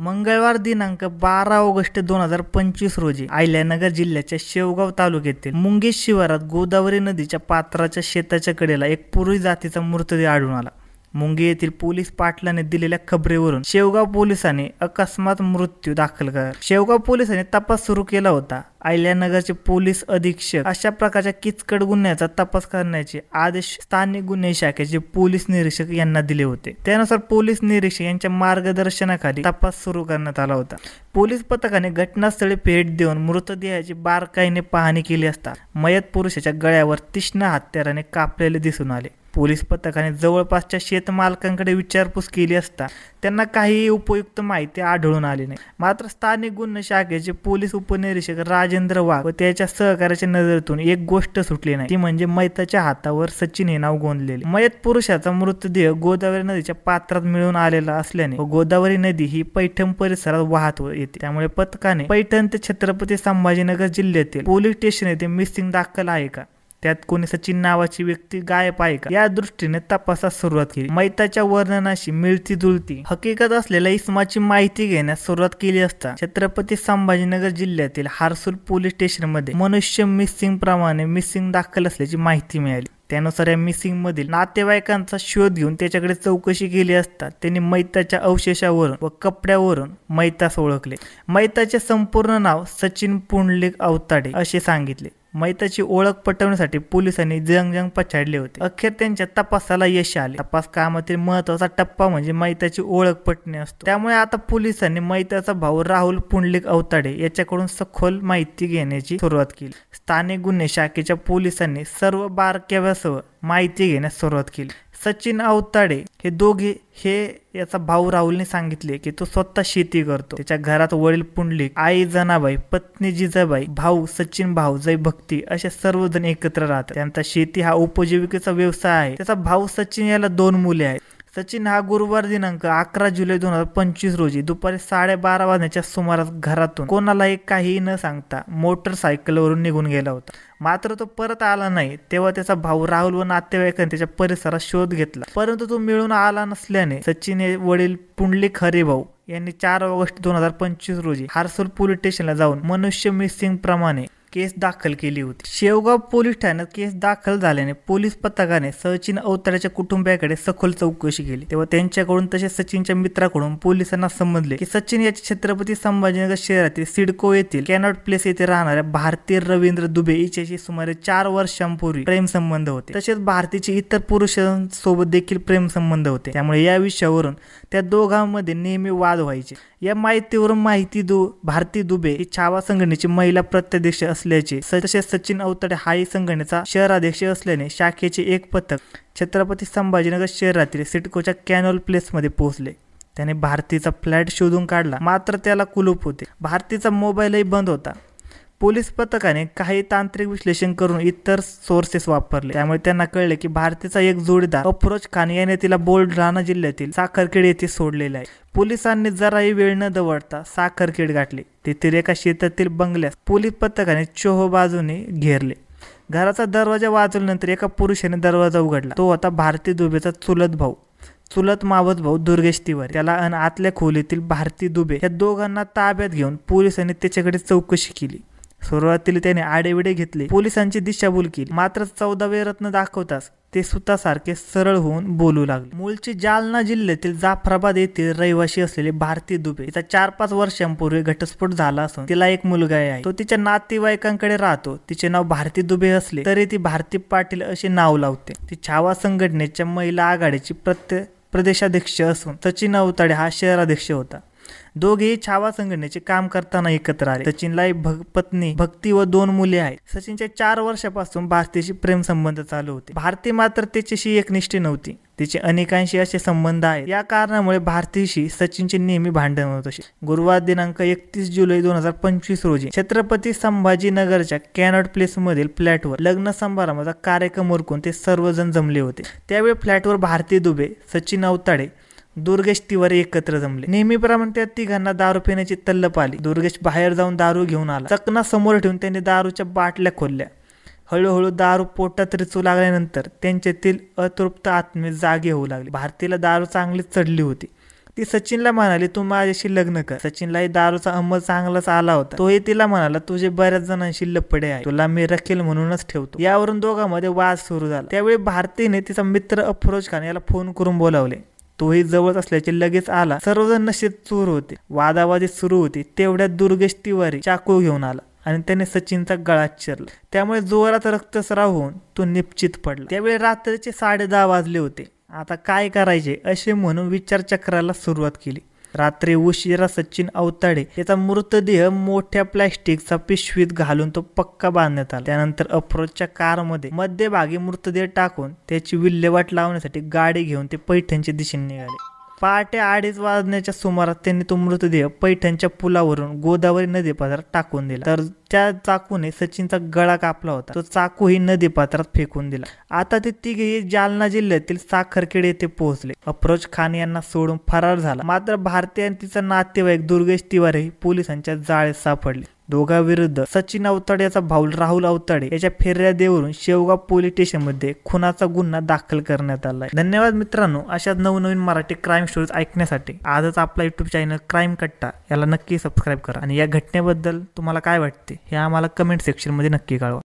मंगळवार दिनांक 12 ऑगस्ट 2025 रोजी अहिल्यानगर जिल्ह्याच्या शेवगाव तालुक्यातील मुंगेश शिवारात गोदावरी नदीच्या पात्राच्या शेताच्या कडेला एक पुरुष जातीचा मृतदेह आढळून आला। मुंगे येथील पोलीस पाटलाने दिलेल्या खबरेवरून शेवगाव पोलिसांनी अकस्मात मृत्यू दाखल केला। शेवगाव पोलिसांनी तपास सुरू केला होता। अहिल्यानगरचे पोलीस अधीक्षक अशा प्रकारच्या किचकट गुन्ह्याचा तपास करण्याचे आदेश स्थानिक गुन्हे शाखेचे पोलीस निरीक्षक यांना दिले होते। त्यानुसार पोलीस निरीक्षक यांच्या मार्गदर्शनाखाली तपास सुरू करण्यात आला होता। पोलीस पथकाने घटनास्थळी भेट देऊन मृतदेहाची बारकाईने पाहणी केली असता मयत पुरुषाच्या गळ्यावर तीक्ष्ण हत्याराने कापलेले दिसून आले। पोलीस पथकाने जवळपासच्या शेतमालकांकडे विचारपूस केली असता त्यांना काही उपयुक्त माहिती आढळून आली नाही। मात्र स्थानिक गुन्हे शाखेचे पोलीस उपनिरीक्षक राजेंद्र वाघ व त्याच्या सहकार्याच्या नजरेतून एक गोष्ट सुटली नाही, ती म्हणजे मयताच्या हातावर सचिन हे नाव गोंदलेले। मयत पुरुषाचा मृतदेह गोदावरी नदीच्या पात्रात मिळून आलेला असल्याने व गोदावरी नदी ही पैठण परिसरात वाहत येते, त्यामुळे पथकाने पैठण ते छत्रपती संभाजीनगर जिल्ह्यातील पोलीस स्टेशन येथे मिसिंग दाखल आहे का, त्यात कोणी सचिन नावाची व्यक्ती गायब आहे का या दृष्टीने तपासास सुरुवात केली। मयताच्या वर्णनाशी मिळती जुळती हकीकत असलेल्या इसमाची माहिती घेण्यास सुरुवात केली असता छत्रपती संभाजीनगर जिल्ह्यातील हारसूल पोलीस स्टेशनमध्ये मनुष्य मिसिंग प्रमाणे मिसिंग दाखल असल्याची माहिती मिळाली। त्यानुसार या मिसिंग मधील नातेवाईकांचा शोध घेऊन त्याच्याकडे चौकशी केली असता त्यांनी मयताच्या अवशेषावरून व कपड्यावरून मयतास ओळखले। मयताचे संपूर्ण नाव सचिन पुंडलिक अवताडे असे सांगितले। मयताची ओळख पटवण्यासाठी पोलिसांनी जंग पछाडले होते। अखेर त्यांच्या तपासाला यश आले। तपास कामातील महत्वाचा टप्पा म्हणजे मयताची ओळख पटणे असतो। त्यामुळे आता पोलिसांनी मयताचा भाऊ राहुल पुंडलिक अवताडे याच्याकडून सखोल माहिती घेण्याची सुरुवात केली। स्थानिक गुन्हे शाखेच्या पोलिसांनी सर्व बारकाव्यासह माहिती घेण्यास सुरुवात केली। सचिन अवताडे हे दोघे याचा भाऊ राहुलने सांगितले की तो स्वतः शेती करतो। त्याच्या घरात वडील पुंडलिक, आई जनाबाई, पत्नी जिजाबाई, भाऊ सचिन, भाऊजाई भक्ती असे सर्वजण एकत्र राहतात। त्यांचा शेती हा उपजीविकेचा व्यवसाय आहे। त्याचा भाऊ सचिन याला 2 मुले आहेत। सचिन हा गुरुवार दिनांक 11 जुलै 2025 रोजी दुपारी 12:30 वाजण्याच्या सुमारास घरातून कोणालाही काही न सांगता मोटरसायकलवरून निघून गेला होता। मात्र तो परत आला नाही। तेव्हा त्याचा भाऊ राहुल व नातेवाईकांनी त्याच्या परिसरात शोध घेतला, परंतु तो मिळून आला नसल्याने सचिन हे वडील पुंडलिक हरिभाऊ यांनी 4 ऑगस्ट 2025 रोजी हारसूल पोलीस स्टेशनला जाऊन मनुष्य मिसिंग प्रमाणे केस दाखल केली होती। शेवगाव पोलीस ठाण्यात केस दाखल झाल्याने पोलीस पथकाने सचिन अवताड्याच्या कुटुंबियाकडे सखोल चौकशी केली। तेव्हा त्यांच्याकडून तसेच सचिनच्या मित्राकडून पोलिसांना समजले की सचिन याचे छत्रपती संभाजीनगर शहरातील सिडको येथील कॅनॉट प्लेस येथे राहणाऱ्या भारती रवींद्र दुबे हिच्याशी सुमारे 4 वर्षांपूर्वी प्रेम संबंध होते। तसेच भारतीचे इतर पुरुषांसोबत देखील प्रेम संबंध होते। त्यामुळे या विषयावरून त्या दोघांमध्ये नेहमी वाद व्हायचे। या माहितीवरून भारती दुबे ही छावा संघटनेची महिला प्रत्यध्यक्ष असल्याचे तसेच सचिन अवताडे हाही संघटनेचा शहराध्यक्ष असल्याने शाखेचे एक पथक छत्रपती संभाजीनगर शहरातील सिडकोच्या कॅनॉल प्लेस मध्ये पोहोचले। त्याने भारतीचा फ्लॅट शोधून काढला, मात्र त्याला कुलूप होते। भारतीचा मोबाईलही बंद होता। पोलीस पथकाने काही तांत्रिक विश्लेषण करून इतर सोर्सेस वापरले, त्यामुळे त्यांना कळले की भारतीचा एक जोडीदार अफरोज खान याने तिला बुलढाणा जिल्ह्यातील साखरखेड येथे सोडलेले आहे। पोलिसांनी जराही वेळ न दवडता साखरखेड गाठले। तेथील एका शेतातील बंगल्यास पोलीस पथकाने चोहोबाजूने घेरले। घराचा दरवाजा वाजवल्यानंतर एका पुरुषाने दरवाजा उघडला। तो होता भारती दुबेचा चुलत मावस भाऊ दुर्गेश तिवारी। त्याला आतल्या खोलीतील भारती दुबे या दोघांना ताब्यात घेऊन पोलिसांनी त्याच्याकडे चौकशी केली। सुरुवातीला त्याने आडेविडे घेतले, पोलिसांची दिशाभूल केली, मात्र 14वे रत्न दाखवताच ते सुतासारखे सरळ होऊन बोलू लागले। मूळची जालना जिल्ह्यातील जाफराबाद येथील रहिवासी असलेले भारती दुबे हिचा 4-5 वर्षांपूर्वी घटस्फोट झाला असून तिला एक मुलगा आहे। तो तिच्या नातेवाईकांकडे राहतो। तिचे नाव भारती दुबे असले तरी ती भारती पाटील असे नाव लावते। ती छावा संघटनेच्या महिला आघाडीची प्रदेशाध्यक्ष असून सचिन अवताडे हा शहराध्यक्ष होता। दोघेही छावा संघटनेचे काम करताना एकत्र आले। सचिनला पत्नी भक्ती व 2 मुले आहेत। सचिनच्या 4 वर्षापासून भारतीशी प्रेम संबंध चालू होते। भारती मात्र त्याच्याशी एकनिष्ठ नव्हती। तिचे अनेकांशी असे संबंध आहेत। या कारणामुळे भारतीशी सचिनचे नेहमी भांडण होत असे। गुरुवार दिनांक 31 जुलै 2025 रोजी छत्रपती संभाजीनगरच्या कॅनॉट प्लेस मधील फ्लॅटवर लग्न समारंभाचा कार्यक्रम उरकून ते सर्वजण जमले होते। त्यावेळी फ्लॅटवर भारती दुबे, सचिन अवताडे, दुर्गेश तिवारी एकत्र जमले। नेहमीप्रमाणे त्या तिघांना दारू पिण्याची तल्लप आली। दुर्गेश बाहेर जाऊन दारू घेऊन आला। चकना समोर ठेवून त्यांनी दारूच्या बाटल्या खोलल्या। हळूहळू दारू पोटात रिचू लागल्यानंतर त्यांच्यातील अतृप्त आत्मे जागे होऊ लागले। भारतीला दारू चांगली चढली होती। ती सचिनला म्हणाली तू माझ्याशी लग्न कर. सचिनलाही दारूचा अंमल चांगलाच आला होता. तोही तिला म्हणाला तुझे बऱ्याच जणांशी लपडे आहे, तुला मी रखेल म्हणूनच ठेवतो. यावरून दोघांमध्ये वाद सुरू झाला. त्यावेळी भारतीने तिचा मित्र अफरोज खान याला फोन करून बोलावले. तोही जवळ असल्याचे लगेच आला. सर्वजण नशेत चूर होते. वादावादी सुरू होती. तेवढ्यात दुर्गेश तिवारी चाकू घेऊन आला आणि त्याने सचिनचा गळा चिरला. त्यामुळे जोरात रक्तस्राव होऊन तो निश्चित पडला. त्यावेळी रात्रीचे 10:30 वाजले होते. आता काय करायचे असे म्हणून विचारचक्राला सुरुवात केली. रात्री उशिरा सचिन अवताडे याचा मृतदेह मोठ्या प्लॅस्टिकचा पिशवीत घालून तो पक्का बांधण्यात आला. त्यानंतर अफरोजच्या कारमध्ये मध्यभागी मृतदेह टाकून त्याची विल्हेवाट लावण्यासाठी गाडी घेऊन ते पैठणच्या दिशेने निघाले. पहाटे 2:30 वाजण्याच्या सुमारास त्यांनी तो मृतदेह पैठणच्या पुलावरून गोदावरी नदीपात्रात टाकून दिला. तर त्या चाकूने सचिनचा गळा कापला होता. तो चाकूही नदीपात्रात फेकून दिला. आता ते तिघेही जालना जिल्ह्यातील साखरखेड येथे पोहोचले. अफरोज खान यांना सोडून फरार झाला. मात्र भारती आणि तिचा नातेवाईक दुर्गेश तिवारी पोलिसांच्या जाळ्यात सापडले. दोघांविरुद्ध सचिन अवताडे याचा भाऊ राहुल अवताडे याच्या फिर्यादीवरून शेवगाव पोलीस स्टेशनमध्ये खुनाचा गुन्हा दाखल करण्यात आला आहे. धन्यवाद मित्रांनो. अशाच नवनवीन मराठी क्राईम स्टोरीज ऐकण्यासाठी आजच आपला युट्यूब चॅनल क्राईम कट्टा याला नक्की सबस्क्राईब करा आणि या घटनेबद्दल तुम्हाला काय वाटते हे आम्हाला कमेंट सेक्शनमध्ये नक्की कळवा.